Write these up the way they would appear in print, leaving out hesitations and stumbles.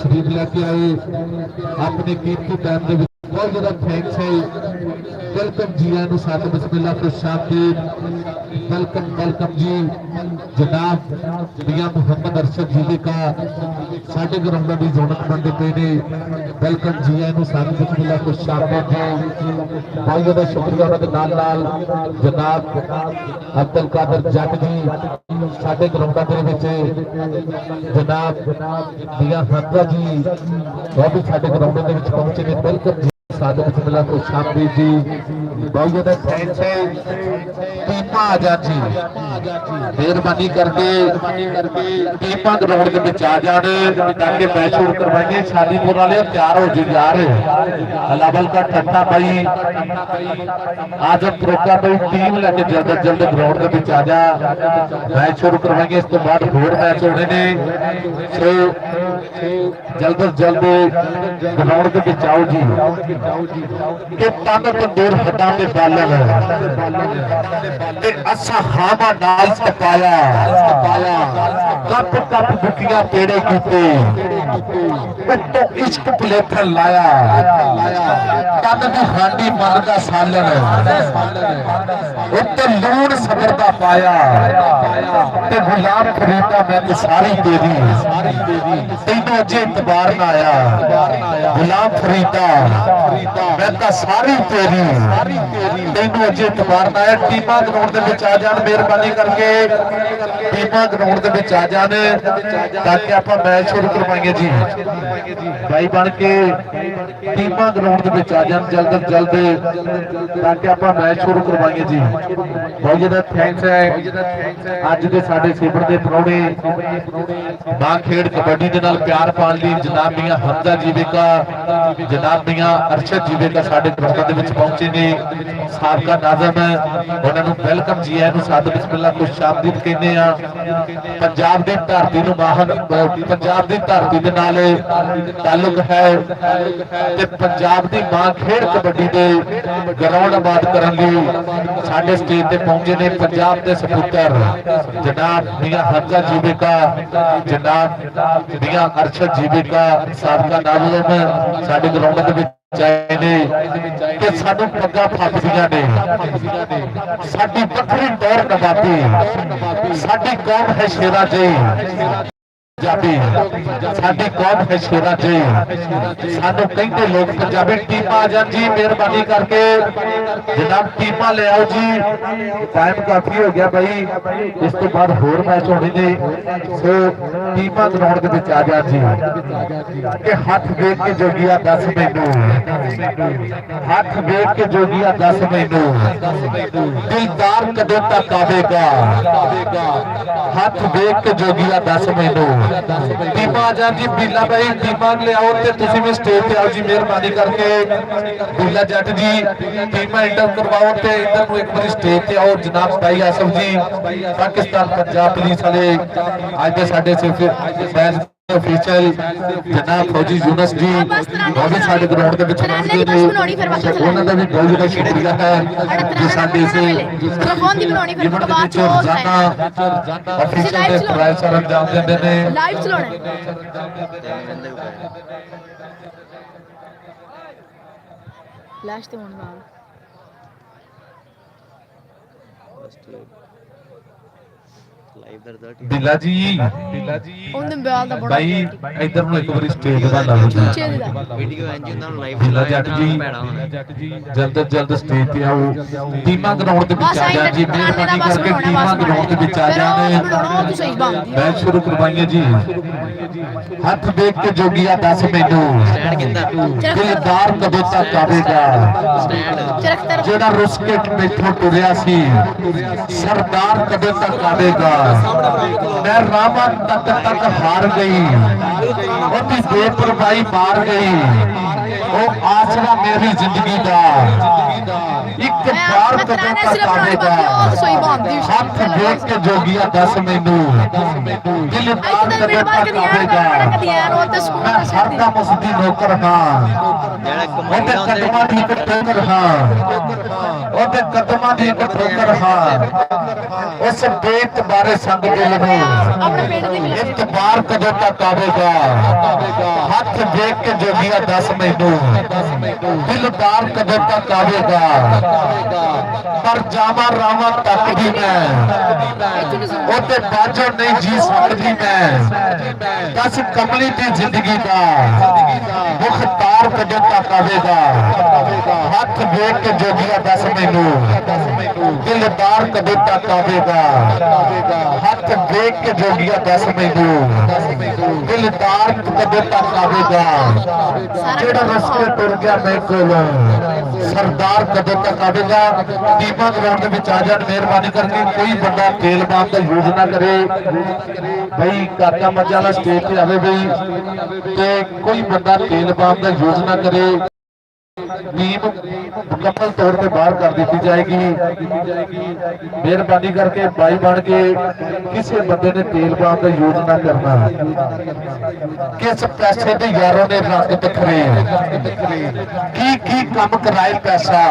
तशरीफ लैके आए अपने कीमती टाइम के बहुत ज़्यादा थैंक्स है। वेलकम जी आया साथ बिस्मिल्लाह खुश आमदीद। वेलकम वेलकम जी जनाब मियां मुहम्मद अरशद जी का साढ़े ग्राउंड की रौनक बनते पे ने। वेलकम जी आया साथ बिस्मिल्लाह खुश आमदीद जी। बहुत ज़्यादा शुक्रिया उन्होंने नाल जनाब अब्दुल कादर जट जी साढ़े ग्राउंडा के जनाब मियां हमजा जी वह भी साढ़े ग्राउंड के पहुंचे ने। वेलकम जी सादे बिस्मिल्लाह को शामिल जी। बहुत ज्यादा थैंक्स है टीमा आजाद जी मेहरबानी करके टीमा ग्राउंड के आ जाने ताकि मैच शुरू करवाएंगे। शादीपुर वाले तैयार हो जी जा रहे अलावल का ठट्टा भाई आजम प्रोका भाई टीम लेके जल्द जल्द ग्राउंड के आ जा मैच शुरू करवाएंगे। इस तो बाद होर मैच होने ने सो जल्द जल्द ग्राउंड के आओ जी कि तन तंदूर हटा के बालन असा हावा नाल सपाया कप कप बुकियां पेड़े कीते तो इश्क भुलेखन लाया तन की हांडी मन का सालन उत्ते लूण सबर का पाया ते गुलाम खरीदा मैं तो सारी तेरी तेनों अजे इतबार ना आया गुलाम फरीदा मैं तो सारी तेरी तेनों अजे इतबार ना आया। टीमा ग्राउंड के आ जान मेहरबानी करके टीमा ग्राउंड के आ जान ताकि आप मैच शुरू करवाएंगे जी भाई बन के टीमा ग्राउंड के आ जान जल्द जल्द ताकि आप मैच शुरू करवाएंगे जी। बहुत ज्यादा थैंक्स है अज के साडे सिमर के प्राहुणे मां खेड कबड्डी के नाल प्यार पाने लिए जनाब मियां हमजा जीवेका जनाब मियां अरशद जीवेका साडे ग्राउंड के विच पहुंचे ने। साबका नाज़म उन्होंने वेलकम जी आया साथ बिस्मिल्लाह खुश आमदीद कहने पंजाब की धरती महान पंजाब की धरती के नाल ताल्लुक है ते पंजाब की मां खेड कबड्डी के ग्राउंड आबाद करने साडे स्टेज पे पहुंचे ने पंजाब के सपुत्र जनाब मियां हमजा जीवेका जनाब मियां अरशद जीवेका साबका नाज़म साडे ग्राउंड के सानू पग्गा फसदियां ने साडी पत्थरी टोर नवाबी साडी कौम है शेरा जी पंजाबी साडी कौम है शेरा जी सानू कहते लोग पंजाबी। टीमा आ जान जी मेहरबानी करके जनाब टीमा ले आओ जी टाइम काफी हो गया भाई इस तो बाद होर मैच होने ने सो टीमा ग्राउंड के आ जा जी कि हाथ देख के जोगिया 10 मैनू हाथ देख के जोगिया 10 मैनू दिलदार कदों तक आवेगा हाथ देख के जोगिया 10 मैनू। टीमा आ जान जी बीला भाई टीमा ले आओ ते तुसी भी स्टेज पे आओ जी मेहरबानी करके बीला जट जी टीमा इंटर करवाओ ते इधर नु एक बार स्टेज पे आओ जनाब भाई आसफ जी पाकिस्तान पंजाब पुलिस वाले आज के साडे सिर्फ मैच ऑफिशियल जनाब फौजी यूनस जी वो भी साडे ग्राउंड के विच पहुंचे ने उन्हां दा भी बहुत ज्यादा शुक्रिया है जो साडे से फोन दी बनानी फिर फोटो बाद चो ऑफिशियल दे प्राइस सर अंजाम देंदे ने लाइव चलाना फ्लैश ते होन नाल बिला जी ਉਹਦੇ ਬਿਆਲ ਦਾ ਬੜਾ भाई इधर नु एक बार स्टेज दा ला लो ਚੂਚੇ ਦਾ वीडियो एंजन ना लाइव बिला जट जी जल्द जल्द स्टेज पे आओ टीमा ग्राउंड के बीच आ जा जी मेहरबानी करके टीमा ग्राउंड के बीच आ जाने मैच शुरू करवाएंगे जी। हाथ देख के जोगिया 10 मैनू दिलदार कदों तक आवेगा जेड़ा रुस के मैथों टुरिया सी सरदार कदों तक आवेगा मैं रामा तक तक हार गई उसकी बेपरवाही मार गई वो आसरा मेरी जिंदगी का एक बार कदों तक आवेगा हाथ देख के जोगिया 10 मैनू दिलदार कदों तक आवेगा मैं हरदम उसकी नौकर हाँ ਉਹਦੇ ਕਦਮਾਂ ਦੀ ਇੱਕ ਠੋਕਰ ਹਾਂ ਉਹਦੇ ਕਦਮਾਂ ਦੀ ਇੱਕ ਠੋਕਰ ਹਾਂ ਉਸ ਬੇਤ ਬਾਰੇ ਸੰਗ ਦਿਲ ਨੂੰ ਇਤਬਾਰ ਕਦੋਂ ਤੱਕ ਆਵੇਗਾ ਹੱਥ ਵੇਖ ਕੇ ਜੋਗੀਆ ਦੱਸ ਮੈਨੂੰ ਦਿਲਦਾਰ ਕਦੋਂ ਤੱਕ ਆਵੇਗਾ ਪਰ ਜਾਵਾਂ ਰਾਵਾਂ ਤੱਕ ਵੀ ਮੈਂ ਉਹਦੇ ਬਾਝੋਂ ਨਹੀਂ ਜੀ ਸਕਦੀ ਮੈਂ ਦੱਸ ਕਮਲੀ ਦੀ ਜ਼ਿੰਦਗੀ ਦਾ ਮੁਖਤਾਰ ਕਦੋਂ ਤੱਕ ਆਵੇਗਾ ਹੱਥ ਵੇਖ ਕੇ ਜੋਗੀਆ ਦੱਸ ਮੈਨੂੰ ਦਿਲਦਾਰ ਕਦੋਂ ਤੱਕ ਆਵੇਗਾ ਹੱਥ ਵੇਖ ਕੇ ਜੋਗੀਆ ਦੱਸ ਮੈਨੂੰ ਦਿਲਦਾਰ ਕਦੋਂ ਤੱਕ ਆਵੇਗਾ ਜਿਹੜਾ ਰਸਤੇ ਤੁਰ ਗਿਆ ਮੇਰੇ ਕੋਲੋਂ ਸਰਦਾਰ ਕਦੋਂ ਤੱਕ ਆਵੇਗਾ ਟੀਮਾਂ ਗਰਾਊਂਡ ਦੇ ਵਿੱਚ ਆ ਜਾਣ ਮਿਹਰਬਾਨੀ ਕਰਕੇ ਕੋਈ ਬੰਦਾ ਤੇਲ ਬਾਮ ਦਾ ਯੂਜ਼ ਨਾ ਕਰੇ ਬਈ ਕਾਕਾ ਮੱਝਾ ਵਾਲਾ ਸਟੇਜ ਤੇ ਆਵੇ ਬਈ ਤੇ ਕੋਈ ਬੰਦਾ ਤੇਲ ਬਾਮ ਦਾ ਯੂਜ਼ ਨਾ ਕਰੇ ਨੀਮ ਮੁਕੰਮਲ ਤੌਰ ਤੇ ਬਾਹਰ ਕਰ ਦਿੱਤੀ ਜਾਏਗੀ ਮਿਹਰਬਾਨੀ ਕਰਕੇ ਬਾਈ ਬਣ ਕੇ ਕਿਸੇ ਬੰਦੇ ਨੇ ਤੇਲ ਬਾਮ ਦਾ ਯੂਜ਼ ਨਾ ਕਰਨਾ ਕਿਸ ਪੈਸੇ ਦੇ ਯਾਰੋਂ ਨੇ ਰੰਗ ਤਖਰੇ ਕੀ ਕੰਮ ਕਰਾਏ ਪੈਸਾ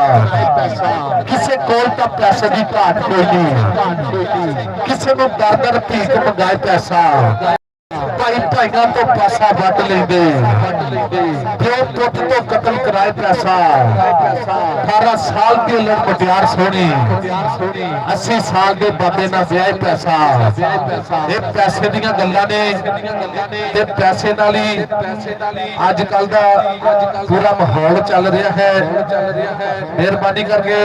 ਕਿਸੇ ਕੋਲ ਤਾਂ ਪੈਸੇ ਦੀ ਘਾਟ ਕੋਈ ਨਹੀਂ ਕਿਸੇ ਨੂੰ ਦਰ ਭੀਖ ਮੰਗਾਏ ਪੈਸਾ ਭਾਈ ਭਾਈਆਂ ਤੋਂ ਪੈਸਾ ਵੱਟ ਲੈਂਦੇ ਪਿਓ ਪੁੱਤ ਤੋਂ ਕਤਲ ਕਰਾਏ ਪੈਸਾ 18 ਸਾਲ ਦੀ ਲੜ ਮੁਟਿਆਰ ਸੋਹਣੀ 80 ਸਾਲ ਦੇ ਬਾਬੇ ਨਾਲ ਵਿਆਹ ਪੈਸਾ ਇਹ ਪੈਸੇ ਦੀਆਂ ਗੱਲਾਂ ਨੇ ਤੇ ਪੈਸੇ ਨਾਲ ਹੀ ਅੱਜ ਕੱਲ ਦਾ ਪੂਰਾ ਮਾਹੌਲ ਚੱਲ ਰਿਹਾ ਹੈ ਮਿਹਰਬਾਨੀ ਕਰਕੇ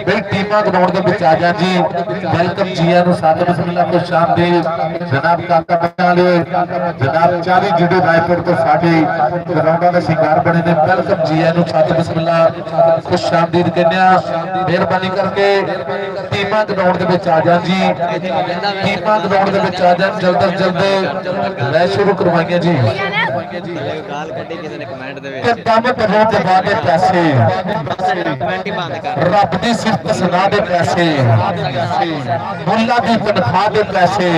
ਬਈ ਟੀਮਾਂ ਗਰਾਊਂਡ ਦੇ ਵਿੱਚ ਆ ਜਾਣ ਜੀ ਵੈਲਕਮ ਜੀਆਂ ਨੂੰ ਸਾਥ ਬਿਸਮਿਲ੍ਲਾ ਤੋਂ ਸ਼ਾਮਿਲ ਜਨਾਬ ਕਾਕਾ ਵਾਲੇ ਜਨਾਬ ਚਾਰੀ ਜਿਹੜੇ ਰਾਏਪੁਰ ਤੋਂ ਸਾਡੇ ਗਰਾਊਂਡਾਂ ਦਾ ਸ਼ਿਕਾਰ ਬਣੇ ਨੇ ਵੈਲਕਮ ਜੀਆਂ ਨੂੰ ਸਾਥ ਬਿਸਮਿਲ੍ਲਾ ਖੁਸ਼ ਆਮਦੀਦ ਕਹਿੰਦੇ ਆ ਮਿਹਰਬਾਨੀ ਕਰਕੇ ਟੀਮਾਂ ਗਰਾਊਂਡ ਦੇ ਵਿੱਚ ਆ ਜਾਣ ਜੀ ਟੀਮਾਂ ਗਰਾਊਂਡ ਦੇ ਵਿੱਚ ਆ ਜਾਣ ਜਲਦ ਲੈ ਸ਼ੁਰੂ ਕਰਵਾਈਆਂ ਜੀ ਗਾਲ ਕੱਢੀ ਕਿਸੇ ਨੇ ਕਮੈਂਟ ਦੇ ਤੇ ਕੰਮ ਕਰਨ ਦੇ ਬਾਅਦ ਪੈਸੇ ਕਮੈਂਟ ਹੀ ਬੰਦ ਕਰ ਰੱਬ ਦੀ ਸਿਫਤ ਸਲਾਹ ਦੇ ਪੈਸੇ ਮੁੱਲਾ ਦੀ ਤਨਖਾਹ ਦੇ ਪੈਸੇ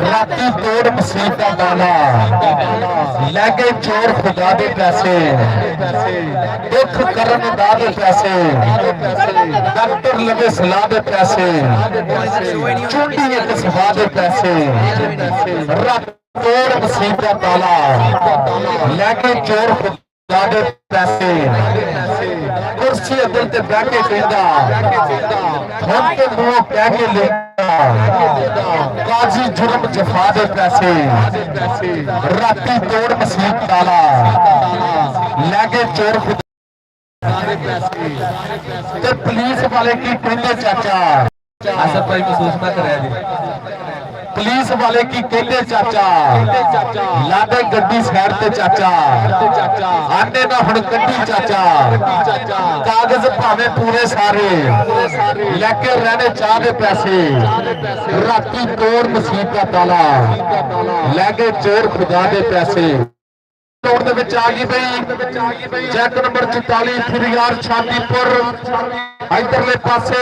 ਰਾਤੀ ਤੋੜ ਮਸੀਤ ਦਾ ਦਾਣਾ ਲੈ ਕੇ ਚੋਰ ਖੁਦਾ ਦੇ ਪੈਸੇ ਦੁੱਖ ਕਰਨ ਦਾ ਦੇ ਪੈਸੇ ਡਾਕਟਰ ਲਵੇ ਸਲਾਹ ਦੇ ਪੈਸੇ ਚੁੰਡੀ ਇੱਕ ਸਭਾ ਦੇ ਪੈਸੇ ਰੱਬ ਤੋੜ ਮਸੀਤ ਦਾ ਤਾਲਾ ਲੈ ਕੇ ਚੋਰ ਖੁਦਾ ਦੇ ਪੈਸੇ ਕੁਰਸੀ ਅੱਦਲ ਤੇ ਬਹਿ ਕੇ ਕਹਿੰਦਾ ਹੁਣ ਤੇ ਮੂੰਹ ਕਹਿ ਕੇ ਲੈਂਦਾ ਕਾਜ਼ੀ ਜੁਰਮ ਜਫਾ ਦੇ ਪੈਸੇ ਰਾਤੀ ਤੋੜ ਮਸੀਤ ਤਾਲਾ ਲੈ ਕੇ ਚੋਰ ਖੁਦਾ ਦੇ ਪੈਸੇ ਤੇ ਪੁਲਿਸ ਵਾਲੇ ਕੀ ਕਹਿੰਦੇ ਚਾਚਾ ਅਸਰ ਭਾਈ ਮਹਿਸੂਸ ਨਾ ਕਰਿਆ ਜੀ ਪੁਲਿਸ ਵਾਲੇ ਕੀ ਕਹਿੰਦੇ ਚਾਚਾ ਲਾਦੇ ਗੱਡੀ ਸਾਈਡ ਤੇ ਚਾਚਾ ਆਂਡੇ ਨਾ ਹੁਣ ਕੱਢੀ ਚਾਚਾ ਕਾਗਜ਼ ਭਾਵੇਂ ਪੂਰੇ ਸਾਰੇ ਲੈ ਕੇ ਰਹਿਣੇ ਚਾਹ ਦੇ ਪੈਸੇ ਰਾਤੀ ਤੋੜ ਮਸੀਤ ਦਾ ਤਾਲਾ ਲੈ ਕੇ ਚੋਰ ਖੁਦਾ ਦੇ ਪੈਸੇ ਤੋੜ ਦੇ ਵਿੱਚ ਆ ਗਈ ਬਈ ਚੈੱਕ ਨੰਬਰ 44 ਫਰਿਆਰ ਸ਼ਾਦੀਪੁਰ ਇਧਰਲੇ ਪਾਸੇ